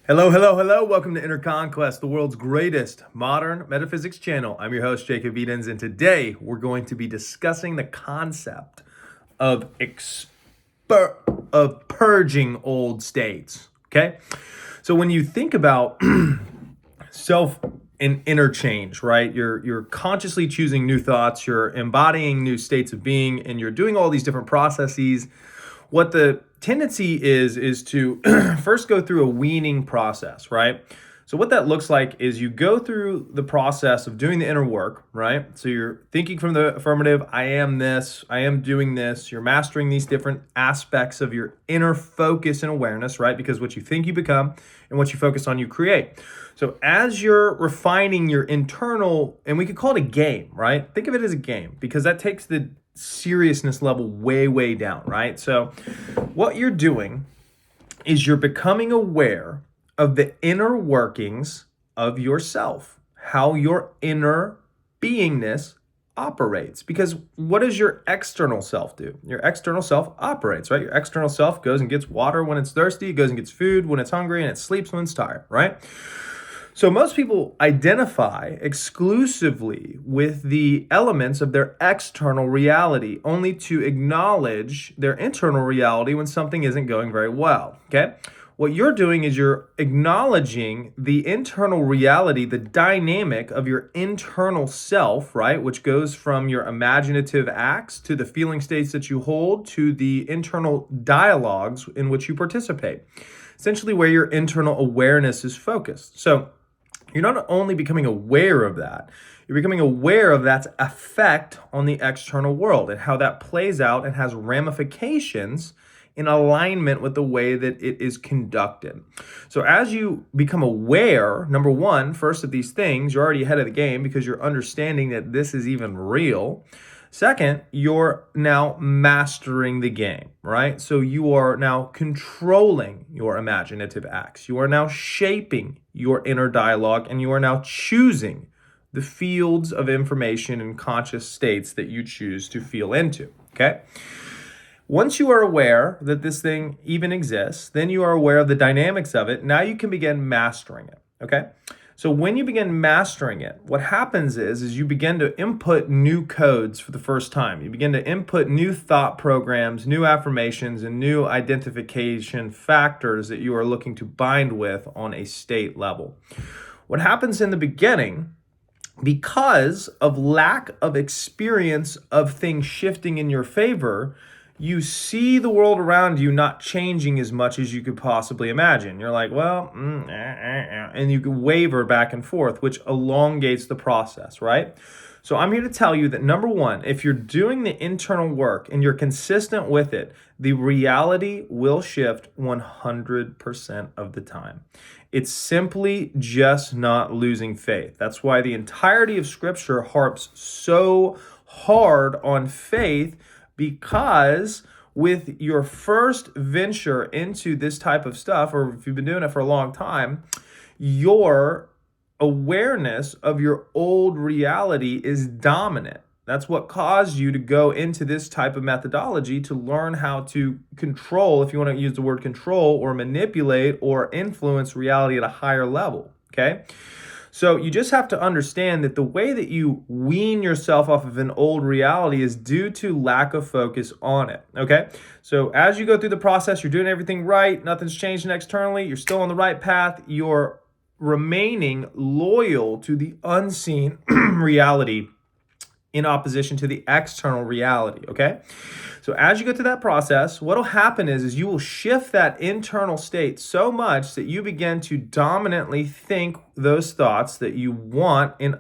Hello, hello, hello. Welcome to Inner Conquest, the world's greatest modern metaphysics channel. I'm your host, Jacob Edens, and today we're going to be discussing the concept of purging old states. Okay? So when you think about self and interchange, right? You're consciously choosing new thoughts, you're embodying new states of being, and you're doing all these different processes. What the tendency is to first go through a weaning process, right? So what that looks like is you go through the process of doing the inner work, right? So you're thinking from the affirmative, I am this, I am doing this. You're mastering these different aspects of your inner focus and awareness, right? Because what you think you become and what you focus on, you create. So as you're refining your internal, and we could call it a game, right? Think of it as a game because that takes the seriousness level way down, right? So what you're doing is you're becoming aware of the inner workings of yourself, how your inner beingness operates. Because what does your external self do? Your external self operates, right? Your external self goes and gets water when it's thirsty, it goes and gets food when it's hungry, and it sleeps when it's tired, right? So most people identify exclusively with the elements of their external reality, only to acknowledge their internal reality when something isn't going very well, okay? What you're doing is you're acknowledging the internal reality, the dynamic of your internal self, right? Which goes from your imaginative acts to the feeling states that you hold to the internal dialogues in which you participate. Essentially where your internal awareness is focused. So you're not only becoming aware of that, you're becoming aware of that effect on the external world and how that plays out and has ramifications in alignment with the way that it is conducted. So as you become aware, number one, first of these things, you're already ahead of the game because you're understanding that this is even real. Second, you're now mastering the game, right? So you are now controlling your imaginative acts. You are now shaping your inner dialogue, and you are now choosing the fields of information and conscious states that you choose to feel into, okay? Once you are aware that this thing even exists, then you are aware of the dynamics of it. Now you can begin mastering it, okay? So when you begin mastering it, what happens is you begin to input new codes for the first time. You begin to input new thought programs, new affirmations, and new identification factors that you are looking to bind with on a state level. What happens in the beginning, because of lack of experience of things shifting in your favor, you see the world around you not changing as much as you could possibly imagine. You're like, well, and you can waver back and forth, which elongates the process, right? So I'm here to tell you that number one, if you're doing the internal work and you're consistent with it, the reality will shift 100% of the time. It's simply just not losing faith. That's why the entirety of Scripture harps so hard on faith, because with your first venture into this type of stuff, or if you've been doing it for a long time, your awareness of your old reality is dominant. That's what caused you to go into this type of methodology, to learn how to control, if you want to use the word control, or manipulate or influence reality at a higher level, okay? So you just have to understand that the way that you wean yourself off of an old reality is due to lack of focus on it, okay? So as you go through the process, you're doing everything right, nothing's changing externally, you're still on the right path, you're remaining loyal to the unseen reality in opposition to the external reality, okay? So as you go through that process, what'll happen is you will shift that internal state so much that you begin to dominantly think those thoughts that you want in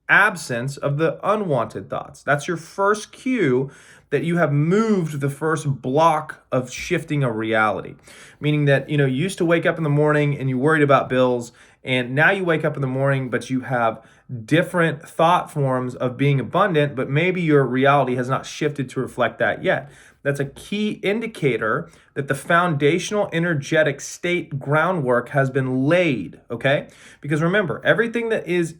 absence of the unwanted thoughts. That's your first cue that you have moved the first block of shifting a reality. Meaning that, you used to wake up in the morning and you worried about bills, and now you wake up in the morning, but you have different thought forms of being abundant, but maybe your reality has not shifted to reflect that yet. That's a key indicator that the foundational energetic state groundwork has been laid, okay? Because remember, everything that is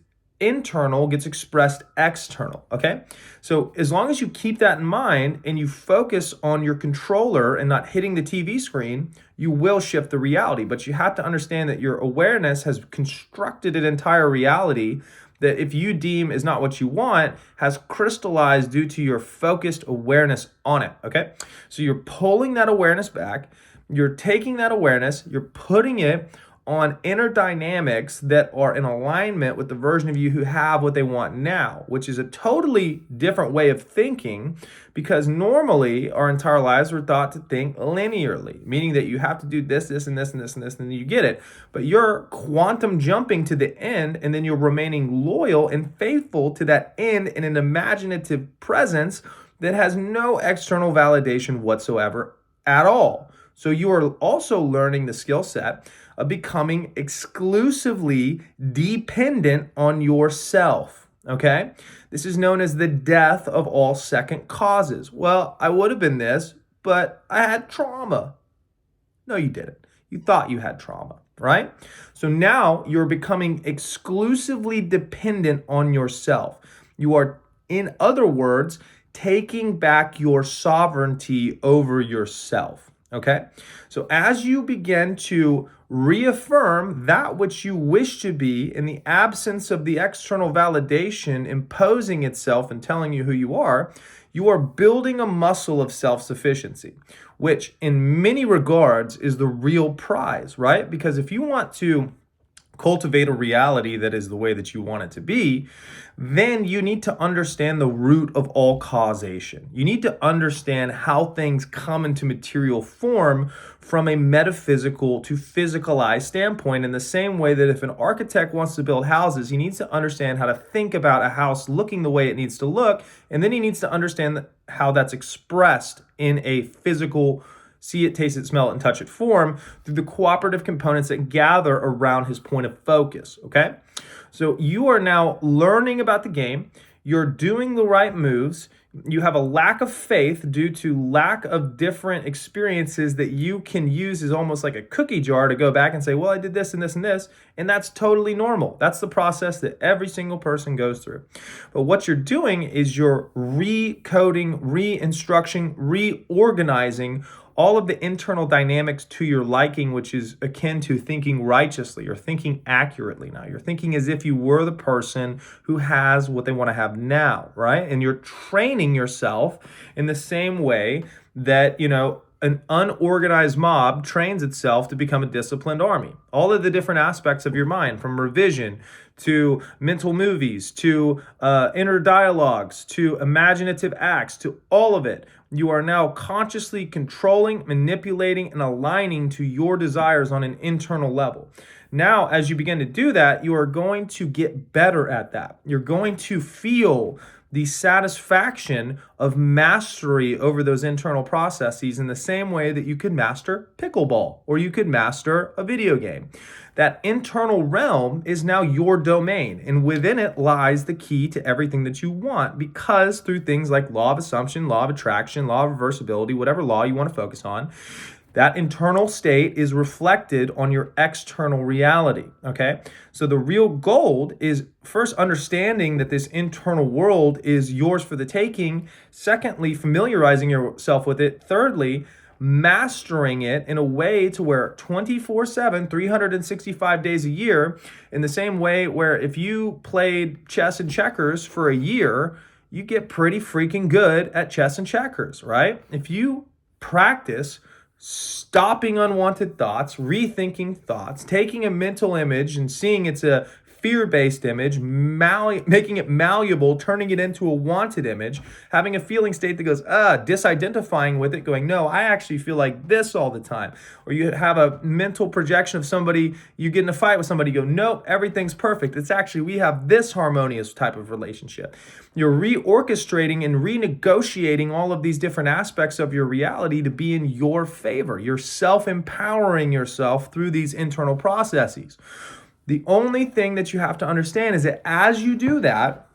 internal gets expressed external, okay? So as long as you keep that in mind and you focus on your controller and not hitting the TV screen, you will shift the reality. But you have to understand that your awareness has constructed an entire reality that, if you deem is not what you want, has crystallized due to your focused awareness on it, okay? So you're pulling that awareness back, you're taking that awareness, you're putting it on inner dynamics that are in alignment with the version of you who have what they want now, which is a totally different way of thinking, because normally our entire lives we're thought to think linearly, meaning that you have to do this, this, and this, and this, and this, and then you get it. But you're quantum jumping to the end, and then you're remaining loyal and faithful to that end in an imaginative presence that has no external validation whatsoever at all. So you are also learning the skill set of becoming exclusively dependent on yourself, okay? This is known as the death of all second causes. Well, I would have been this, but I had trauma. No, you didn't. You thought you had trauma, right? So now you're becoming exclusively dependent on yourself. You are, in other words, taking back your sovereignty over yourself. Okay, so as you begin to reaffirm that which you wish to be in the absence of the external validation imposing itself and telling you who you are building a muscle of self-sufficiency, which in many regards is the real prize, right? Because if you want to cultivate a reality that is the way that you want it to be, then you need to understand the root of all causation. You need to understand how things come into material form from a metaphysical to physicalized standpoint, in the same way that if an architect wants to build houses, he needs to understand how to think about a house looking the way it needs to look, and then he needs to understand how that's expressed in a physical see it, taste it, smell it, and touch it form through the cooperative components that gather around his point of focus, okay? So you are now learning about the game. You're doing the right moves. You have a lack of faith due to lack of different experiences that you can use as almost like a cookie jar to go back and say, well, I did this and this and this, and that's totally normal. That's the process that every single person goes through. But what you're doing is you're recoding, re-instructing, reorganizing all of the internal dynamics to your liking, which is akin to thinking righteously or thinking accurately now. You're thinking as if you were the person who has what they want to have now, right? And you're training yourself in the same way that, an unorganized mob trains itself to become a disciplined army. All of the different aspects of your mind, from revision to mental movies, to inner dialogues, to imaginative acts, to all of it, you are now consciously controlling, manipulating, and aligning to your desires on an internal level. Now, as you begin to do that, you are going to get better at that. You're going to feel the satisfaction of mastery over those internal processes in the same way that you could master pickleball or you could master a video game. That internal realm is now your domain, and within it lies the key to everything that you want, because through things like law of assumption, law of attraction, law of reversibility, whatever law you want to focus on, that internal state is reflected on your external reality, okay? So the real gold is first understanding that this internal world is yours for the taking. Secondly, familiarizing yourself with it. Thirdly, mastering it in a way to where 24/7, 365 days a year, in the same way where if you played chess and checkers for a year, you get pretty freaking good at chess and checkers, right? If you practice stopping unwanted thoughts, rethinking thoughts, taking a mental image and seeing it's a fear-based image, making it malleable, turning it into a wanted image, having a feeling state that goes, disidentifying with it, going, no, I actually feel like this all the time. Or you have a mental projection of somebody, you get in a fight with somebody, you go, nope, everything's perfect. It's actually, we have this harmonious type of relationship. You're reorchestrating and renegotiating all of these different aspects of your reality to be in your favor. You're self-empowering yourself through these internal processes. The only thing that you have to understand is that as you do that,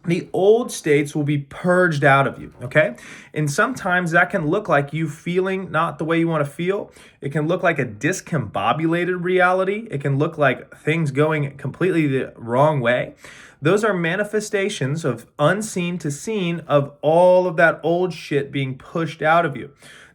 the old states will be purged out of you, okay? And sometimes that can look like you feeling not the way you want to feel. It can look like a discombobulated reality. It can look like things going completely the wrong way. Those are manifestations of unseen to seen of all of that old shit being pushed out of you.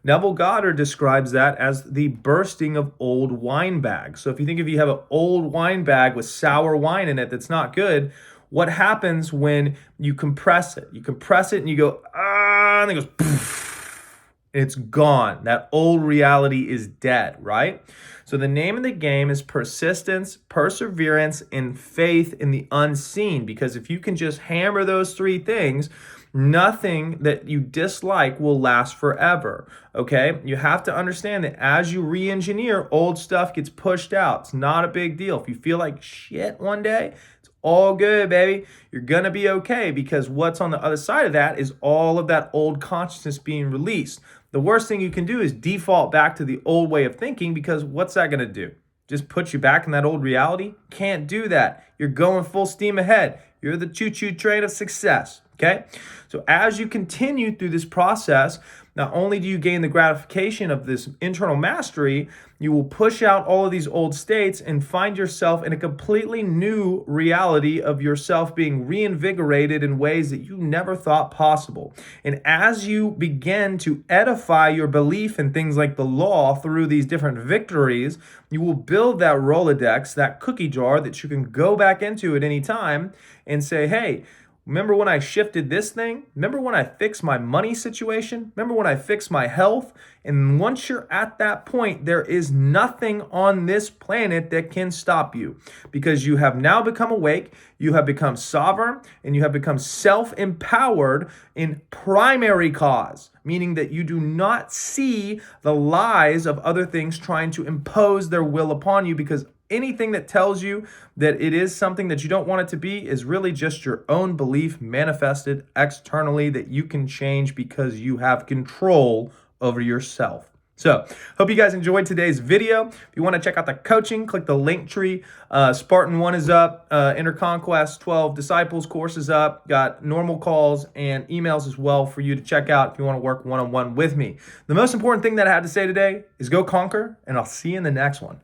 Neville Goddard describes that as the bursting of old wine bags. So if you have an old wine bag with sour wine in it that's not good, what happens when you compress it? You compress it and you go, and it goes, poof, and it's gone. That old reality is dead, right? So the name of the game is persistence, perseverance, and faith in the unseen. Because if you can just hammer those three things, nothing that you dislike will last forever, okay? You have to understand that as you re-engineer, old stuff gets pushed out. It's not a big deal. If you feel like shit one day, it's all good, baby. You're gonna be okay, because what's on the other side of that is all of that old consciousness being released. The worst thing you can do is default back to the old way of thinking, because what's that gonna do? Just put you back in that old reality? Can't do that. You're going full steam ahead. You're the choo-choo train of success. Okay, so as you continue through this process, not only do you gain the gratification of this internal mastery, you will push out all of these old states and find yourself in a completely new reality of yourself being reinvigorated in ways that you never thought possible. And as you begin to edify your belief in things like the law through these different victories, you will build that Rolodex, that cookie jar that you can go back into at any time and say, hey, remember when I shifted this thing? Remember when I fixed my money situation? Remember when I fixed my health? And once you're at that point, there is nothing on this planet that can stop you, because you have now become awake, you have become sovereign, and you have become self-empowered in primary cause, meaning that you do not see the lies of other things trying to impose their will upon you, because anything that tells you that it is something that you don't want it to be is really just your own belief manifested externally that you can change because you have control over yourself. So, hope you guys enjoyed today's video. If you want to check out the coaching, click the link tree. Spartan 1 is up. Inner Conquest 12 Disciples course is up. Got normal calls and emails as well for you to check out if you want to work one-on-one with me. The most important thing that I had to say today is go conquer, and I'll see you in the next one.